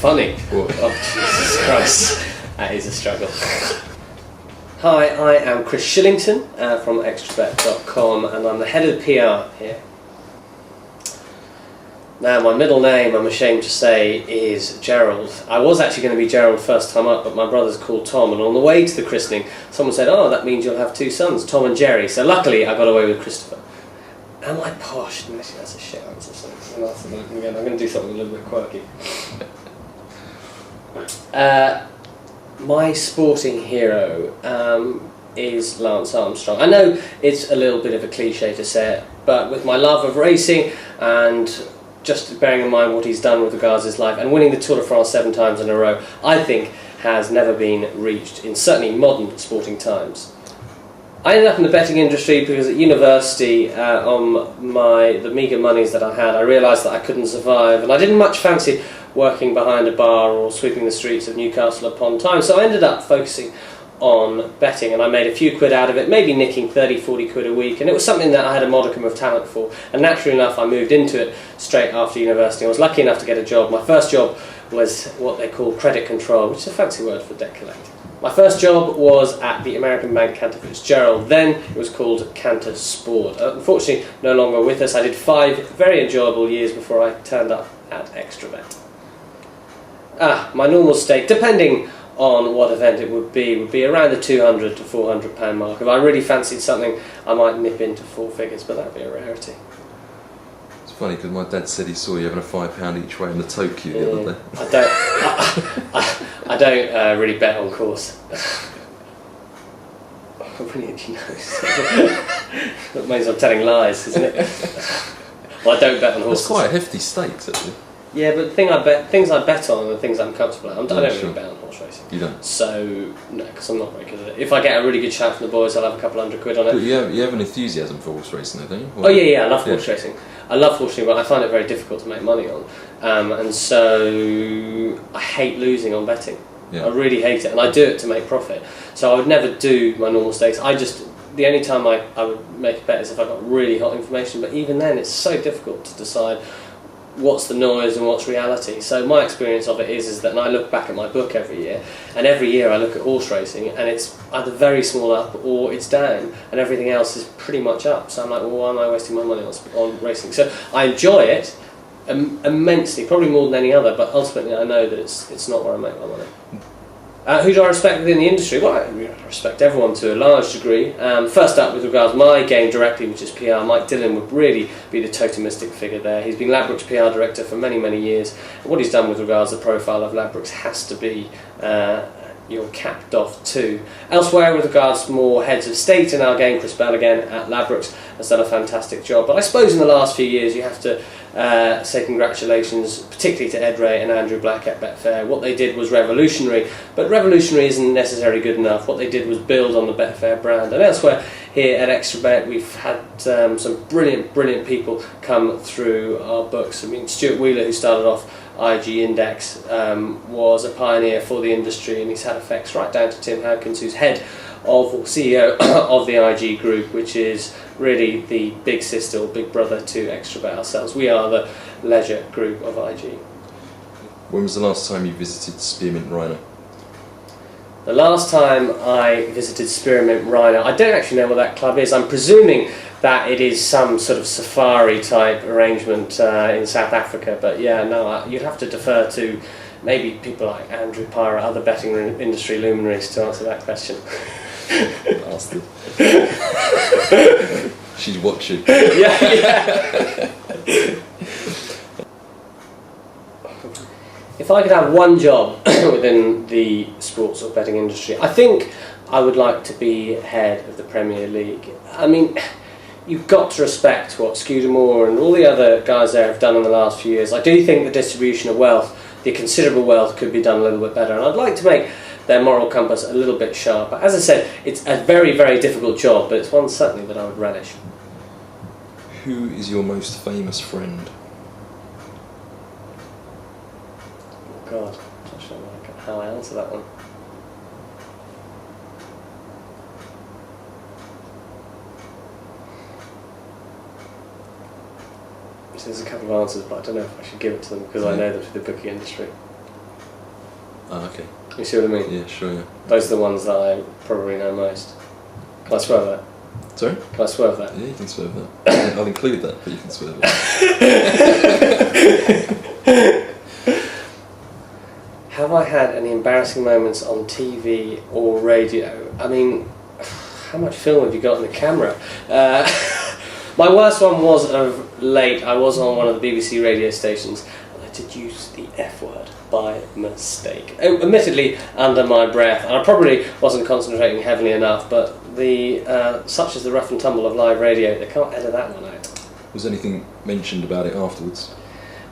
funny. What? Oh, Jesus Christ. That is a struggle. Hi, I am Chris Shillington from extrabet.com, and I'm the head of PR here. Now, my middle name, I'm ashamed to say, is Gerald. I was actually going to be Gerald first time up, but my brother's called Tom, and on the way to the christening, someone said, oh, that means you'll have two sons, Tom and Jerry. So luckily, I got away with Christopher. Am I posh? No, actually, that's a shit answer. So I'm going to do something a little bit quirky. My sporting hero is Lance Armstrong. I know it's a little bit of a cliche to say it, but with my love of racing and just bearing in mind what he's done with regards to his life and winning the Tour de France 7 times in a row, I think has never been reached in certainly modern sporting times. I ended up in the betting industry because at university, on the meagre monies that I had, I realised that I couldn't survive, and I didn't much fancy working behind a bar or sweeping the streets of Newcastle upon Tyne, so I ended up focusing on betting, and I made a few quid out of it, maybe nicking 30-40 quid a week, and it was something that I had a modicum of talent for, and naturally enough I moved into it straight after university. I was lucky enough to get a job. My first job was what they call credit control, which is a fancy word for debt collecting. My first job was at the American bank Cantor Fitzgerald. Then it was called Cantor Sport. Unfortunately, no longer with us. I did 5 very enjoyable years before I turned up at Extrabet. My normal stake, depending on what event it would be around the £200 to £400 mark. If I really fancied something, I might nip into 4 figures, but that'd be a rarity. It's funny because my dad said he saw you having a £5 each way in the Tokyo the other day. I don't really bet on course. Brilliant, you know. That means I'm telling lies, isn't it? Well, I don't bet on horses. That's quite hefty stakes, actually. Yeah, but things I bet on are the things I'm comfortable at. I don't really bet on horse racing. You don't? So, no, because I'm not very good at it. If I get a really good shout from the boys, I'll have a couple £100 on it. But you have an enthusiasm for horse racing, though, don't you? Oh, yeah, I love horse racing. I love horse racing, but I find it very difficult to make money on. And so I hate losing on betting. Yeah. I really hate it, and I do it to make profit. So I would never do my normal stakes. The only time I would make a bet is if I got really hot information, but even then it's so difficult to decide what's the noise and what's reality. So my experience of it is that, and I look back at my book every year, and every year I look at horse racing, and it's either very small up or it's down, and everything else is pretty much up. So I'm like, well, why am I wasting my money on racing? So I enjoy it immensely, probably more than any other, but ultimately I know that it's not where I make my money. Who do I respect within the industry? Well, I respect everyone to a large degree. First up, with regards to my game directly, which is PR, Mike Dillon would really be the totemistic figure there. He's been Ladbrokes PR director for many, many years. And what he's done with regards to the profile of Ladbrokes has to be you're capped off too. Elsewhere, with regards to more heads of state in our game, Chris Bell again at Ladbrokes has done a fantastic job. But I suppose in the last few years you have to say congratulations, particularly to Ed Ray and Andrew Black at Betfair. What they did was revolutionary, but revolutionary isn't necessarily good enough. What they did was build on the Betfair brand. And elsewhere here at Extrabet, we've had some brilliant people come through our books. I mean, Stuart Wheeler, who started off IG Index, was a pioneer for the industry, and he's had effects right down to Tim Hankins, who's head of, or CEO of the IG group, which is really the big sister or big brother to Extrabet ourselves. We are the leisure group of IG. When was the last time you visited Spearmint Rhino? The last time I visited Spearmint Rhino, I don't actually know what that club is. I'm presuming that it is some sort of safari type arrangement in South Africa, but yeah, no, you'd have to defer to maybe people like Andrew Pyra, other betting industry luminaries, to answer that question. Bastard. She's watching. Yeah. If I could have one job within the sports or betting industry, I think I would like to be head of the Premier League. I mean, you've got to respect what Scudamore and all the other guys there have done in the last few years. I do think the distribution of wealth, the considerable wealth, could be done a little bit better, and I'd like to make their moral compass a little bit sharper. As I said, it's a very, very difficult job, but it's one certainly that I would relish. Who is your most famous friend? Oh God, I'm not sure how I answer that one. There's a couple of answers, but I don't know if I should give it to them because I know them through the bookie industry. Oh, okay. You see what I mean? Yeah, sure, yeah. Those are the ones that I probably know most. Can I swerve that? Sorry? Can I swerve that? Yeah, you can swerve that. I'll include that, but you can swerve it. Have I had any embarrassing moments on TV or radio? I mean, how much film have you got in the camera? My worst one was of late. I was on one of the BBC radio stations and I did use the F word by mistake. Admittedly, under my breath. And I probably wasn't concentrating heavily enough, but such is the rough and tumble of live radio, they can't edit that one out. Was anything mentioned about it afterwards?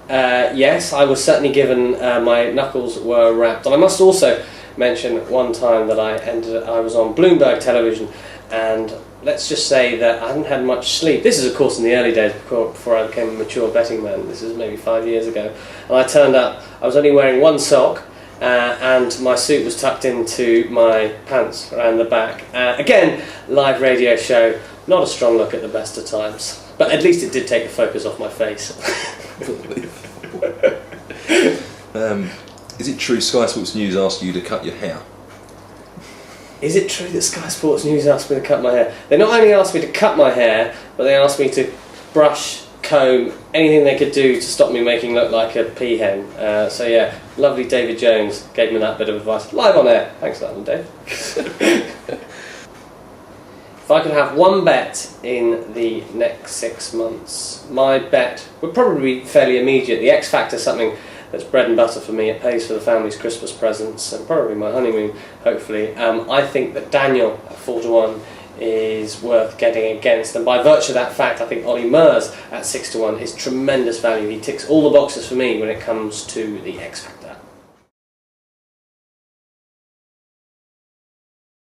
Yes, I was certainly given, my knuckles were wrapped. And I must also mention one time that I was on Bloomberg television, and let's just say that I hadn't had much sleep. This is of course in the early days before I became a mature betting man. This is maybe 5 years ago. And I turned up, I was only wearing one sock, and my suit was tucked into my pants around the back. Again, live radio show, not a strong look at the best of times. But at least it did take the focus off my face. Is it true Sky Sports News asked you to cut your hair? Is it true that Sky Sports News asked me to cut my hair? They not only asked me to cut my hair, but they asked me to brush, comb, anything they could do to stop me making look like a peahen. So yeah, lovely David Jones gave me that bit of advice. Live on air. Thanks for that one, Dave. If I could have one bet in the next 6 months, my bet would probably be fairly immediate. The X Factor is something that's bread and butter for me. It pays for the family's Christmas presents and probably my honeymoon, hopefully. I think that Daniel at 4-1 is worth getting against, and by virtue of that fact, I think Ollie Murs at 6-1 is tremendous value. He ticks all the boxes for me when it comes to the X Factor.